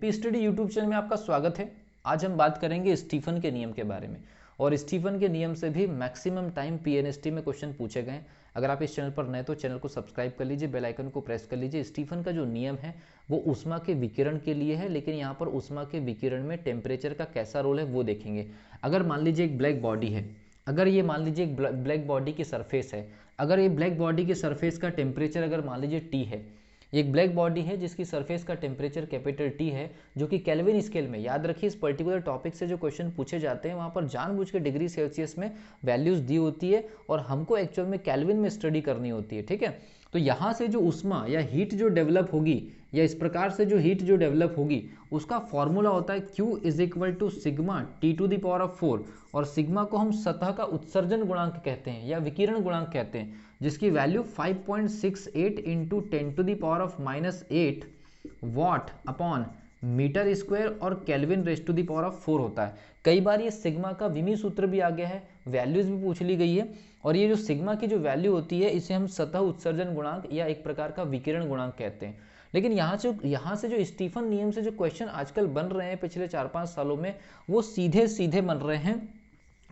P study YouTube channel में आपका स्वागत है। आज हम बात करेंगे स्टीफन के नियम के बारे में और स्टीफन के नियम से भी मैक्सिमम टाइम पीएनएसटी में क्वेश्चन पूछे गए। अगर आप इस चैनल पर नए तो चैनल को सब्सक्राइब कर लीजिए, बेल आइकन को प्रेस कर लीजिए। स्टीफन का जो नियम है वो ऊष्मा के विकिरण के लिए है, लेकिन यहाँ पर ऊष्मा के विकिरण में टेम्परेचर का कैसा रोल है वो देखेंगे। अगर मान लीजिए एक ब्लैक बॉडी है, अगर ये मान लीजिए एक ब्लैक बॉडी की सरफेस है, अगर ये ब्लैक बॉडी की सरफेस का टेम्परेचर अगर मान लीजिए टी है, एक ब्लैक बॉडी है जिसकी सरफेस का टेम्परेचर कैपिटल टी है, जो कि केल्विन स्केल में, याद रखिए इस पर्टिकुलर टॉपिक से जो क्वेश्चन पूछे जाते हैं वहाँ पर जानबूझ के डिग्री सेल्सियस में वैल्यूज दी होती है और हमको एक्चुअल में केल्विन में स्टडी करनी होती है। ठीक है, तो यहाँ से जो उष्मा या हीट जो डेवलप होगी या इस प्रकार से जो हीट जो डेवलप होगी उसका फॉर्मूला होता है Q is equal to sigma T to the power of 4, और सिग्मा को हम सतह का उत्सर्जन गुणांक कहते हैं या विकिरण गुणांक कहते हैं, जिसकी value 5.68 into 10 to the power of -8 watt upon metre square और kelvin raise to the power of 4 होता है। कई बार ये सिग्मा का विमी सूत्र भी आ गया है, वैल्यूज भी पूछ ली गई है, और ये जो सिग्मा की जो वैल्यू होती है इसे हम सतह उत्सर्जन गुणांक या एक प्रकार का विकिरण गुणांक कहते हैं। लेकिन यहाँ से जो स्टीफन नियम से जो क्वेश्चन आजकल बन रहे हैं पिछले 4-5 सालों में, वो सीधे सीधे बन रहे हैं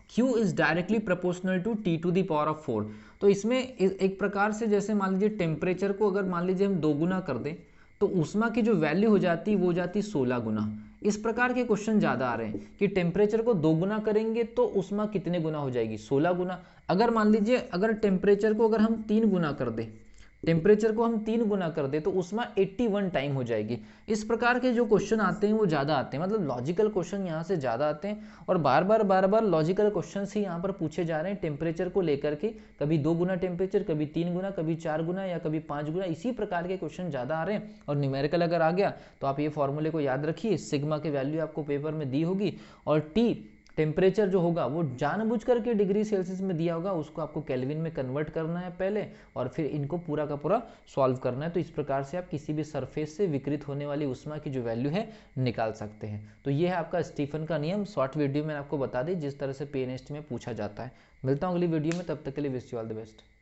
Q is directly proportional to T to the power of 4। तो इसमें एक प्रकार से जैसे मान लीजिए टेम्परेचर को अगर मान लीजिए हम 2 गुना कर दें तो ऊष्मा की जो वैल्यू हो जाती वो हो जाती 16 गुना। इस प्रकार के क्वेश्चन ज़्यादा आ रहे हैं कि टेम्परेचर को 2 गुना करेंगे तो ऊष्मा कितने गुना हो जाएगी, 16 गुना। अगर मान लीजिए अगर टेम्परेचर को अगर हम 3 गुना कर दें, टेम्परेचर को हम 3 गुना कर दे तो उष्मा 81 टाइम हो जाएगी। इस प्रकार के जो क्वेश्चन आते हैं वो ज़्यादा आते हैं, मतलब लॉजिकल क्वेश्चन यहाँ से ज़्यादा आते हैं और बार बार लॉजिकल क्वेश्चन ही यहाँ पर पूछे जा रहे हैं टेम्परेचर को लेकर के। कभी 2 गुना टेम्परेचर, कभी 3 गुना, कभी 4 गुना या कभी 5 गुना, इसी प्रकार के क्वेश्चन ज़्यादा आ रहे हैं। और न्यूमेरिकल अगर आ गया तो आप ये फॉर्मूले को याद रखिए, सिग्मा की वैल्यू आपको पेपर में दी होगी और टी टेम्परेचर जो होगा वो जानबूझ करके डिग्री सेल्सियस में दिया होगा, उसको आपको केल्विन में कन्वर्ट करना है पहले और फिर इनको पूरा का पूरा सॉल्व करना है। तो इस प्रकार से आप किसी भी सरफेस से विकृत होने वाली उष्मा की जो वैल्यू है निकाल सकते हैं। तो ये है आपका स्टीफन का नियम। शॉर्ट वीडियो में आपको बता दी जिस तरह से पीएनएसटी में पूछा जाता है। मिलता हूँ अगली वीडियो में, तब तक के लिए wish you all the best.